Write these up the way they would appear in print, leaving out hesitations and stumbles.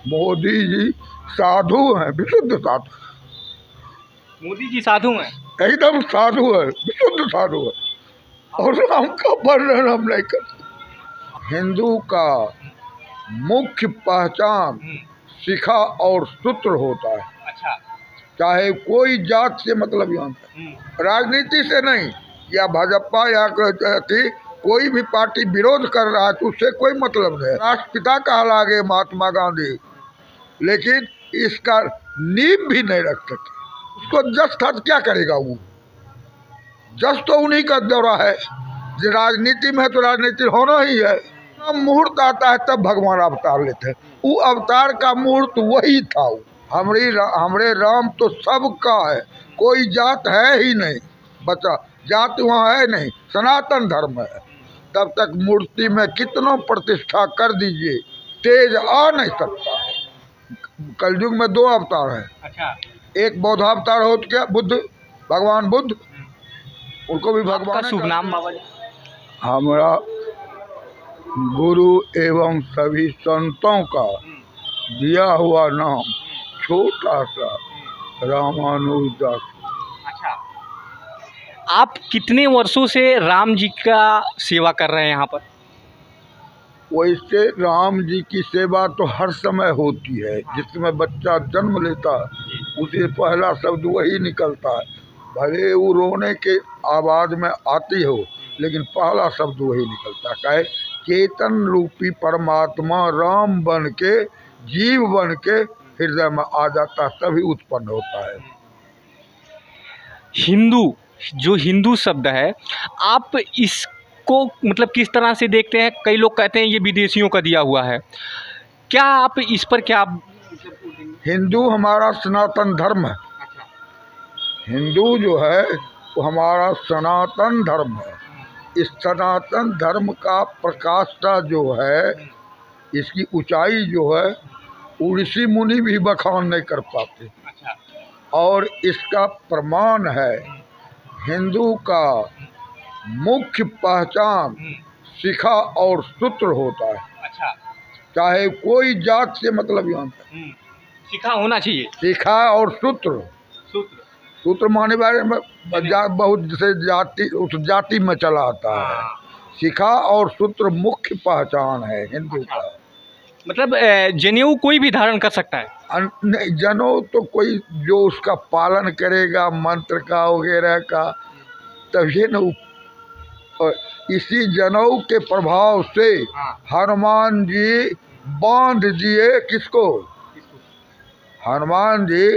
मोदी जी साधु हैं, विशुद्ध साधु। मोदी जी साधु हैं? एकदम साधु है, विशुद्ध साधु है, और राम का वर्णन हम नहीं करते। हिंदू का मुख्य पहचान शिखा और सूत्र होता है। अच्छा। चाहे कोई जात से मतलब यहाँ राजनीति से नहीं, या भाजपा या कोई भी पार्टी विरोध कर रहा है तो उससे कोई मतलब नहीं। राष्ट्रपिता कहा लागे महात्मा गांधी, लेकिन इसका नींव भी नहीं रख सके। उसको जस था क्या करेगा वो? जस तो उन्हीं का दौरा है। जो राजनीति में है तो राजनीति होना ही है। मुहूर्त आता है तब भगवान अवतार लेते हैं। वो अवतार का मुहूर्त वही था। हमरे राम तो सबका है, कोई जात है ही नहीं। बचा जात वहाँ है नहीं, सनातन धर्म है। तब तक मूर्ति में कितनों प्रतिष्ठा कर दीजिए, तेज आ नहीं सकता है। कलयुग में 2 अवतार हैं। अच्छा। एक बौद्धावतार हो तो क्या बुद्ध, भगवान बुद्ध, उनको भी भगवान का शुभ नाम बाबा जी? हमारा गुरु एवं सभी संतों का दिया हुआ नाम छोटा सा रामानुजदास। अच्छा। आप कितने वर्षों से राम जी का सेवा कर रहे हैं यहाँ पर? वैसे राम जी की सेवा तो हर समय होती है। जिस समय बच्चा जन्म लेता है उसे पहला शब्द वही निकलता है। भले वो रोने के आवाज़ में आती हो, लेकिन पहला शब्द वही निकलता है। काहे? चेतन रूपी परमात्मा राम बन के, जीव बन के हृदय में आ जाता, तभी उत्पन्न होता है। हिंदू, जो हिंदू शब्द है, आप इसको मतलब किस तरह से देखते हैं? कई लोग कहते हैं ये विदेशियों का दिया हुआ है, क्या आप इस पर क्या? हिंदू हमारा सनातन धर्म है। हिंदू जो है वो हमारा सनातन धर्म है। इस सनातन धर्म का प्रकाष्ठा जो है, इसकी ऊंचाई जो है, वो ऋषि मुनि भी बखान नहीं कर पाते। और इसका प्रमाण है हिंदू का मुख्य पहचान शिखा और सूत्र होता है। अच्छा। चाहे कोई जात से मतलब यहाँ शिखा होना चाहिए। शिखा और सूत्र। सूत्र माने बारे में बहुत से जाति उस जाति में चला आता है। शिखा और सूत्र मुख्य पहचान है हिंदू का। मतलब जनेऊ कोई भी धारण कर सकता है? नहीं, जनेऊ तो कोई जो उसका पालन करेगा, मंत्र का वगैरह का, तभी न। और इसी जनेऊ के प्रभाव से हनुमान जी बांध दिए किसको? हनुमान जी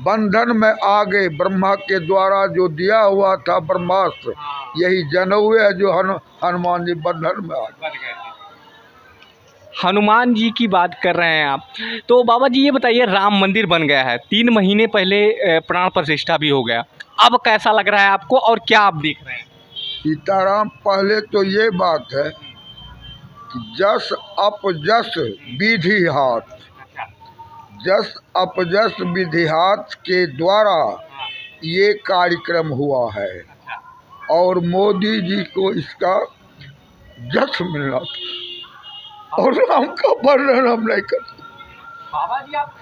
बंधन में आ गए। ब्रह्मा के द्वारा जो दिया हुआ था ब्रह्मास्त्र, यही जनेऊ है जो हनुमान जी बंधन में आ गए। हनुमान जी की बात कर रहे हैं आप, तो बाबा जी ये बताइए, राम मंदिर बन गया है, 3 महीने पहले प्राण प्रतिष्ठा भी हो गया, अब कैसा लग रहा है आपको और क्या आप देख रहे हैं? सीताराम, पहले तो ये बात है कि जस अपजस विधि हाथ, जस अपजस विधि हाथ के द्वारा ये कार्यक्रम हुआ है, और मोदी जी को इसका जस मिलना था, और राम का वर्णन हम नहीं करते। बाबा जी आप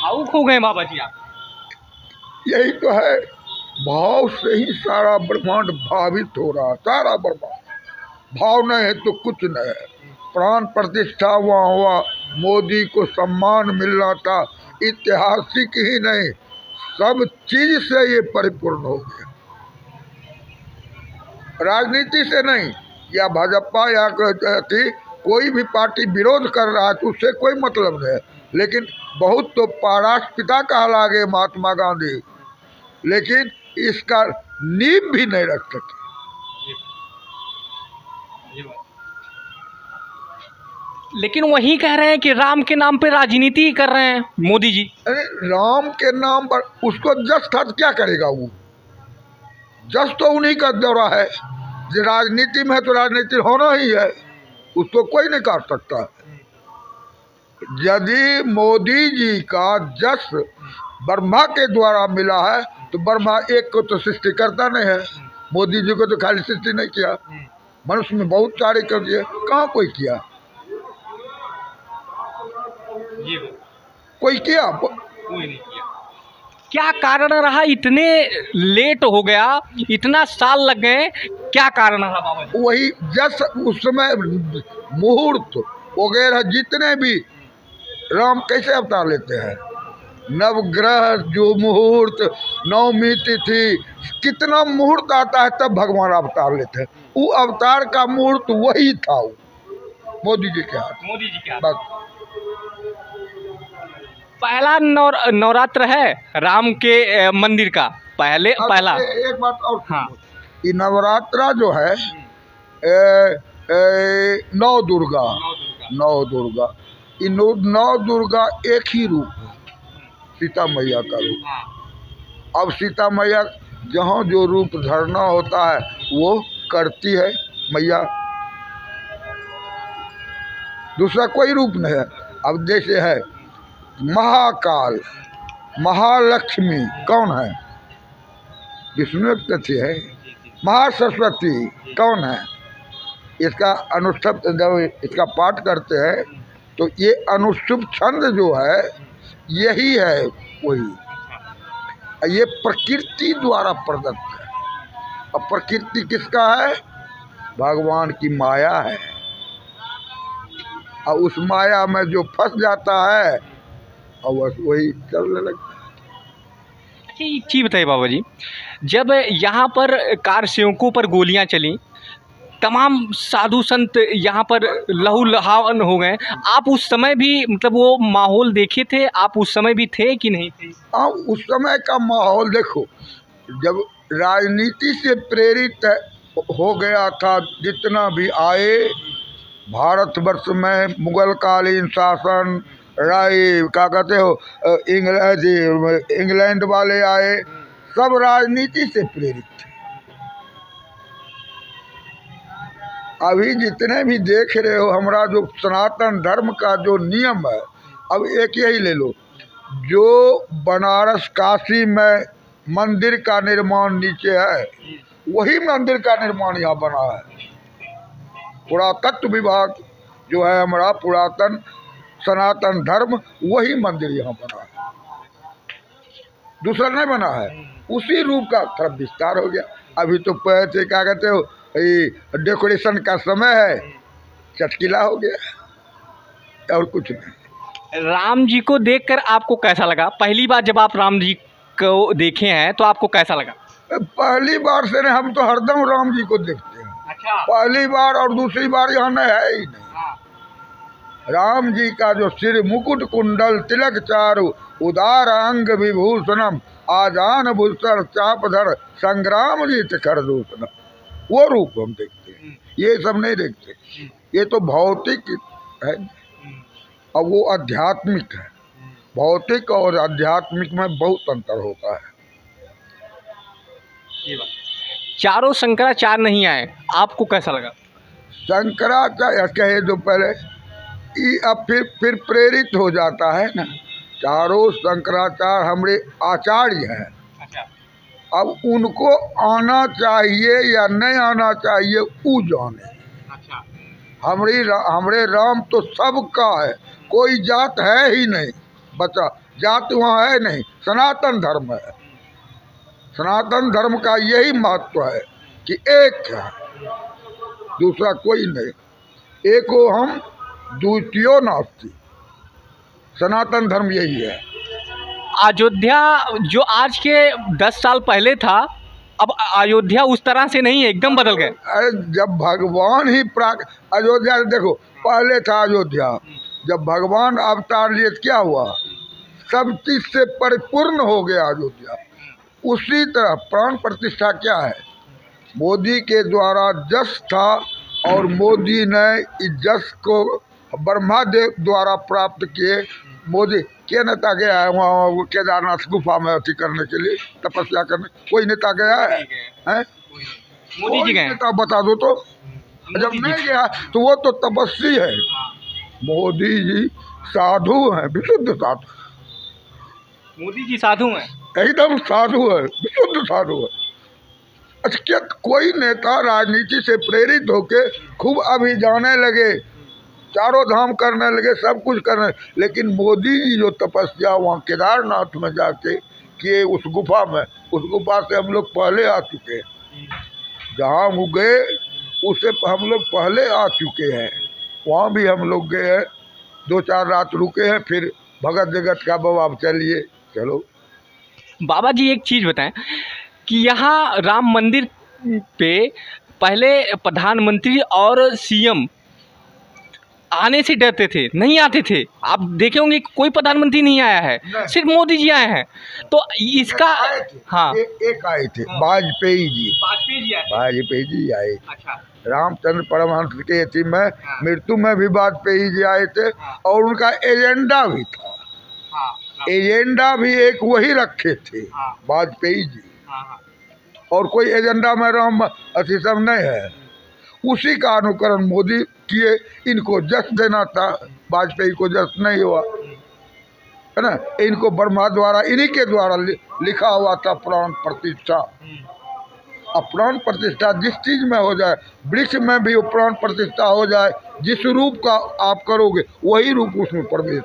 भावुक हो गए। बाबा जी आप, यही तो है, भाव से ही सारा ब्रह्मांड भावित हो रहा। सारा ब्रह्मांड भाव नहीं है तो कुछ नहीं है। प्राण प्रतिष्ठा वहाँ हुआ, मोदी को सम्मान मिलना था, ऐतिहासिक ही नहीं सब चीज से ये परिपूर्ण हो गया। राजनीति से नहीं, या भाजपा या कोई भी पार्टी विरोध कर रहा है तो उससे कोई मतलब नहीं, लेकिन बहुत तो राष्ट्रपिता कहा लागे महात्मा गांधी, लेकिन इसका नींव भी नहीं रख सके। लेकिन वही कह रहे हैं कि राम के नाम पे राजनीति कर रहे हैं मोदी जी। अरे राम के नाम पर उसको जस था क्या करेगा वो? जस तो उन्हीं का दौरा है। जो राजनीति में है तो राजनीति होना ही है, उसको कोई नहीं काट सकता। यदि मोदी जी का जस ब्रह्मा के द्वारा मिला है तो ब्रह्मा एक को तो सृष्टि करता नहीं है। मोदी जी को तो खाली सृष्टि नहीं किया, मनुष्य में बहुत सारे कर दिए, कहाँ कोई किया। ये कोई किया? कोई नहीं किया। क्या कारण रहा इतने लेट हो गया, इतना साल लग गए, क्या कारण रहा बाबा जी? वही जस उस समय मुहूर्त वगैरह जितने भी राम कैसे अवतार लेते हैं, नवग्रह जो मुहूर्त, नवमी तिथि, कितना मुहूर्त आता है तब भगवान अवतार लेते हैं। वो अवतार का मुहूर्त वही था, वो मोदी जी के हाथ। मोदी जी क्या? बस पहला नवरात्र है राम के मंदिर का, पहला। एक बात और, हाँ। ये नवरात्रा जो है नौ दुर्गा, ये नौ दुर्गा एक ही रूप है, सीता मैया का रूप। अब सीता मैया जहाँ जो रूप धरना होता है वो करती है मैया, दूसरा कोई रूप नहीं है। अब जैसे है महाकाल, महालक्ष्मी कौन है? विष्णु एक तथ्य है। महासरस्वती कौन है? इसका अनुष्ठुप, जब इसका पाठ करते हैं तो ये अनुष्ठुप छंद जो है यही है वही। ये प्रकृति द्वारा प्रदत्त है। अब प्रकृति किसका है? भगवान की माया है। और उस माया में जो फंस जाता है और बस वही चलने लगता है। अच्छा, एक चीज़ बताइए बाबा जी, जब यहाँ पर कार सेवकों पर गोलियाँ चली, तमाम साधु संत यहाँ पर लहू लहान हो गए, आप उस समय भी मतलब वो माहौल देखे थे? आप उस समय भी थे कि नहीं थे? हाँ, उस समय का माहौल देखो, जब राजनीति से प्रेरित हो गया था, जितना भी आए भारतवर्ष में मुगल कालीन शासन, राय क्या कहते हो, इंग्लैंड वाले आए, सब राजनीति से प्रेरित थे। अभी जितने भी देख रहे हो, हमारा जो सनातन धर्म का जो नियम है, अब एक यही ले लो, जो बनारस काशी में मंदिर का निर्माण नीचे है, वही मंदिर का निर्माण यहाँ बना है। पुरातत्व विभाग जो है हमारा, पुरातन सनातन धर्म, वही मंदिर यहाँ बना है, दूसरा नहीं बना है। उसी रूप का तरफ विस्तार हो गया। अभी तो पहले क्या कहते हो, डेकोरेशन का समय है, चटकीला हो गया और कुछ नहीं। राम जी को देखकर आपको कैसा लगा? पहली बार जब आप राम जी को देखे हैं तो आपको कैसा लगा? पहली बार से नहीं, हम तो हरदम राम जी को देखते हैं। अच्छा। पहली बार और दूसरी बार यहाँ नहीं है ही नहीं। राम जी का जो सिर मुकुट कुंडल तिलक चारु उदार अंग विभूषणम आजान भूषण चापधर संग्राम जीत कर दूषणम, वो रूप हम देखते हैं, ये सब नहीं देखते। ये तो भौतिक है और वो आध्यात्मिक है। भौतिक और आध्यात्मिक में बहुत अंतर होता है। चारों शंकराचार्य नहीं आए, आपको कैसा लगा? शंकराचार्य कहे जो पहले, अब फिर प्रेरित हो जाता है ना। चारों शंकराचार्य हमारे आचार्य हैं। अच्छा। अब उनको आना चाहिए या नहीं आना चाहिए वो जाने। अच्छा। हमरे राम तो सबका है, कोई जात है ही नहीं, बचा जात वहाँ है नहीं। सनातन धर्म है, सनातन धर्म का यही महत्व है कि एक है, दूसरा कोई नहीं। एको हम द्वितीयो नास्ति, सनातन धर्म यही है। अयोध्या जो आज के 10 साल पहले था, अब अयोध्या उस तरह से नहीं है, एकदम बदल गए। अरे जब भगवान ही अयोध्या देखो, पहले था अयोध्या, जब भगवान अवतार लिए क्या हुआ, सब चीज से परिपूर्ण हो गया अयोध्या। उसी तरह प्राण प्रतिष्ठा क्या है, मोदी के द्वारा जस था और मोदी ने इस जस को ब्रह्मादेव द्वारा प्राप्त किए। मोदी क्या नेता गया है वहाँ केदारनाथ गुफा में अति करने के लिए, तपस्या करने? कोई नेता गया है? मोदी जी गए? नेता बता दो तो। जब नहीं गया तो वो तो तपस्वी है। मोदी जी साधु हैं, विशुद्ध साधु। मोदी जी साधु हैं, एकदम साधु है, विशुद्ध साधु है। अच्छा, क्या कोई नेता राजनीति से प्रेरित होके खूब अभी जाने लगे चारों धाम करने लगे, सब कुछ करने। लेकिन मोदी जी जो तपस्या वहाँ केदारनाथ में जाके किए, उस गुफा में, उस गुफा से हम लोग पहले आ चुके हैं। जहाँ वो गए उससे हम लोग पहले आ चुके हैं। वहाँ भी हम लोग गए हैं, 2-4 रात रुके हैं, फिर भगत जगत का बाबा अब चलिए चलो। बाबा जी एक चीज़ बताएं कि यहाँ राम मंदिर पे पहले प्रधानमंत्री और सीएम आने से डरते थे, नहीं आते थे। आप देखे होंगे कोई प्रधानमंत्री नहीं आया है, नहीं। सिर्फ मोदी जी आए हैं। तो इसका आए थे, हाँ, एक आए थे, वाजपेयी जी। वाजपेयी जी आए। अच्छा, रामचंद्र परमहंस के यति में हाँ। मृत्यु में भी वाजपेयी जी आए थे, हाँ। और उनका एजेंडा भी था। एजेंडा भी एक वही रखे थे, हाँ। वाजपेयी जी। और कोई एजेंडा में राम अति सब नहीं है। उसी का अनुकरण मोदी किए। इनको जस देना था, वाजपेयी को जस नहीं हुआ, है ना। इनको ब्रह्मा द्वारा, इन्हीं के द्वारा लिखा हुआ था प्राण प्रतिष्ठा। अब प्राण प्रतिष्ठा जिस चीज में हो जाए, वृक्ष में भी प्राण प्रतिष्ठा हो जाए, जिस रूप का आप करोगे वही रूप उसमें प्रवेश।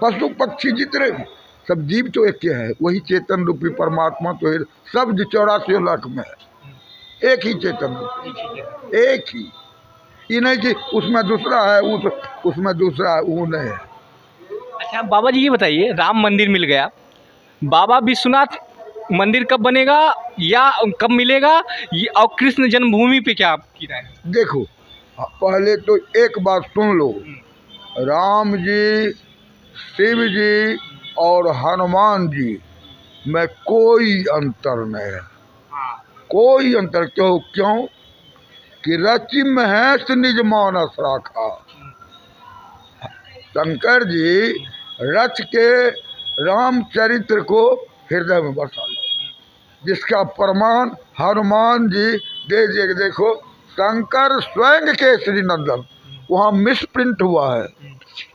पशु पक्षी जितने भी सब जीव तो एक ही है, वही चेतन रूपी परमात्मा तो है। सब 84 लाख में है, एक ही चेतन रूपी, एक ही। ये नहीं कि उसमें दूसरा है, उसमें दूसरा है, वो नहीं है। अच्छा बाबा जी ये बताइए, राम मंदिर मिल गया, बाबा विश्वनाथ मंदिर कब बनेगा या कब मिलेगा, और कृष्ण जन्मभूमि पे क्या आपकी राय है? देखो, पहले तो एक बात सुन लो, राम जी, शिव जी और हनुमान जी में कोई अंतर नहीं है। कोई अंतर क्यों कि रचि महेश निज मानस राखा। शंकर जी रच के रामचरित्र को हृदय में बसा लो, जिसका प्रमाण हनुमान जी दे। देखो, शंकर स्वयं के श्री नंदन, वहाँ मिसप्रिंट हुआ है।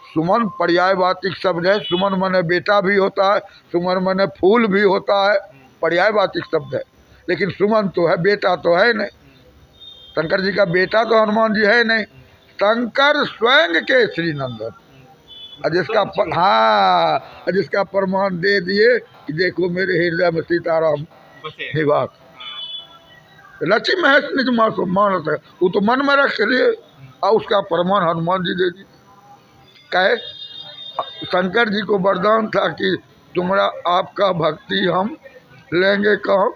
सुमन पर्यायवाचिक शब्द है। सुमन माने बेटा भी होता है, सुमन माने फूल भी होता है, पर्यायवाचिक शब्द है। लेकिन सुमन तो है, बेटा तो है नहीं। शंकर जी का बेटा तो हनुमान जी है नहीं। शंकर स्वयं के श्री नंदन, जिसका प्रमाण दे दिए कि देखो मेरे हृदय में सीताराम निवास। लक्ष्मी महेश निज मानस है, वो तो मन में रख लिए, और उसका प्रमाण हनुमान जी दे दिए। कहे शंकर जी को वरदान था कि तुम्हारा आपका भक्ति हम लेंगे कहाँ,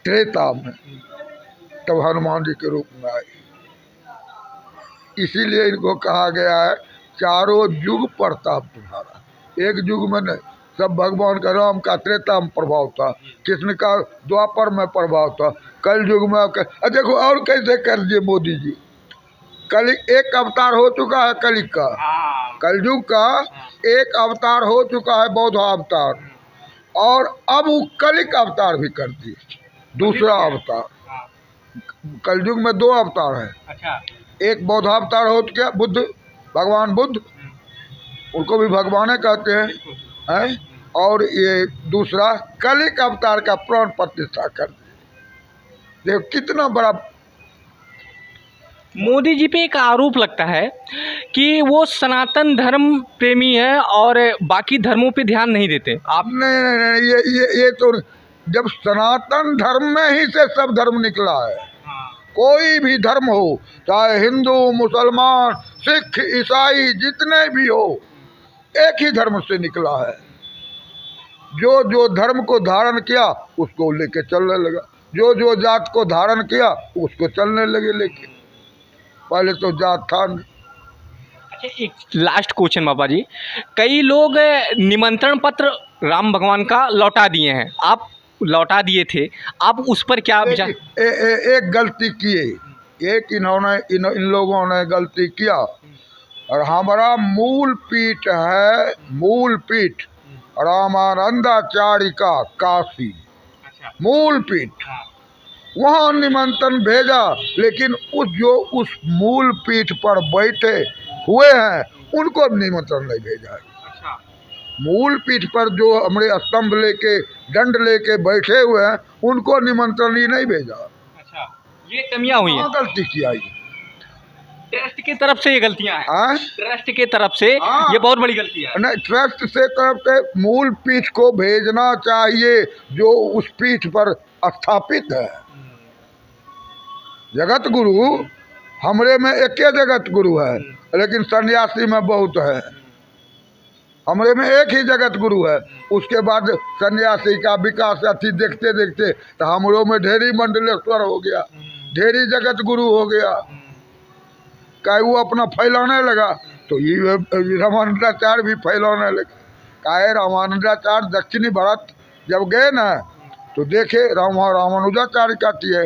त्रेता में, तब हनुमान जी के रूप में आए। इसीलिए इनको कहा गया है चारों युग प्रताप तुम्हारा। एक युग में नहीं, सब भगवान का, राम का त्रेता में प्रभाव था, कृष्ण का द्वापर में प्रभाव था, कल युग में। देखो और कैसे कर दिए मोदी जी। कलिक एक अवतार हो चुका है, कलिक का, कलयुग का एक अवतार हो चुका है, बौद्ध अवतार, और अब वो कलिक अवतार भी कर दिए, दूसरा अवतार। कलयुग में 2 अवतार है। अच्छा। एक बौद्ध अवतार हो गया, बुद्ध, भगवान बुद्ध, उनको भी भगवान कहते हैं, और ये दूसरा कलिक अवतार का प्राण प्रतिष्ठा कर दिए। देखो कितना बड़ा। मोदी जी पे एक आरोप लगता है कि वो सनातन धर्म प्रेमी है और बाकी धर्मों पे ध्यान नहीं देते। आप नहीं, ये तो जब सनातन धर्म में ही से सब धर्म निकला है। कोई भी धर्म हो, चाहे हिंदू, मुसलमान, सिख, ईसाई, जितने भी हो, एक ही धर्म से निकला है। जो धर्म को धारण किया उसको लेके चलने लगा, जो जात को धारण किया उसको चलने लगे लेके। पहले तो जात था नहीं। अच्छा, एक लास्ट क्वेश्चन बाबा जी, कई लोग निमंत्रण पत्र राम भगवान का लौटा दिए हैं, आप लौटा दिए थे, आप उस पर क्या विचार? एक गलती किए, एक इन्होंने इन लोगों ने गलती किया, और हमारा मूल पीठ है, मूल पीठ रामानंदाचार्य का काशी। अच्छा। मूल पीठ, वहाँ निमंत्रण भेजा, लेकिन उस मूल पीठ पर बैठे हुए हैं उनको निमंत्रण नहीं भेजा है। अच्छा। मूल पीठ पर जो हमारे स्तंभ लेके, दंड लेके बैठे हुए हैं, उनको निमंत्रण ही नहीं भेजा। अच्छा, ये कमियां हुई हैं। गलती किया ये। ट्रस्ट की तरफ से ये गलतियां हैं, हाँ? ट्रस्ट के तरफ से हाँ। ये बहुत बड़ी गलती है। नहीं, ट्रस्ट से तरफ से मूल पीठ को भेजना चाहिए जो उस पीठ पर स्थापित है। जगत गुरु हमरे में एक जगत गुरु है, लेकिन सन्यासी में बहुत है। हमरे में एक ही जगत गुरु है, उसके बाद सन्यासी का विकास अति देखते देखते तो हमरों में ढेरी मंडलेश्वर हो गया, ढेरी जगत गुरु हो गया। काहे वो अपना फैलाने लगा तो ये रामानंदाचार्य भी फैलाने लगा। काहे रामानंदाचार्य दक्षिणी भारत जब गए ना तो देखे रामानुजाचार्य का है,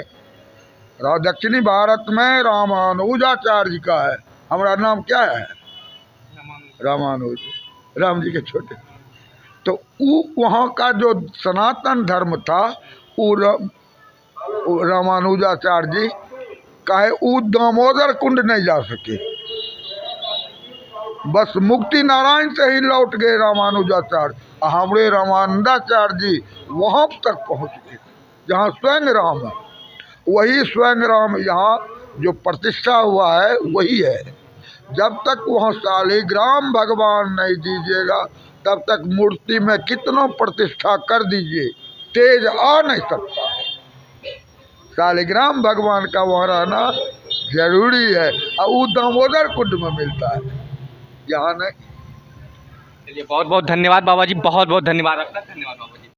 दक्षिणी भारत में रामानुजाचार्य जी का है। हमारा नाम क्या है? रामानुज, राम जी के छोटे। तो वहाँ का जो सनातन धर्म था वो रामानुजाचार्य जी काहे वो दामोदर कुंड नहीं जा सके, बस मुक्ति नारायण से ही लौट गए रामानुजाचार्य। हमारे रामानंदाचार्य जी वहाँ तक पहुँच गए जहाँ स्वयं राम है। वही स्वयं राम यहाँ जो प्रतिष्ठा हुआ है वही है। जब तक वहाँ शालिग्राम भगवान नहीं दीजिएगा तब तक मूर्ति में कितनों प्रतिष्ठा कर दीजिए तेज आ नहीं सकता है। शालिग्राम भगवान का वहाँ रहना जरूरी है और वो दामोदर कुंड में मिलता है, यहाँ नहीं। चलिए बहुत बहुत धन्यवाद बाबा जी, बहुत बहुत धन्यवाद आपका। धन्यवाद बाबा जी।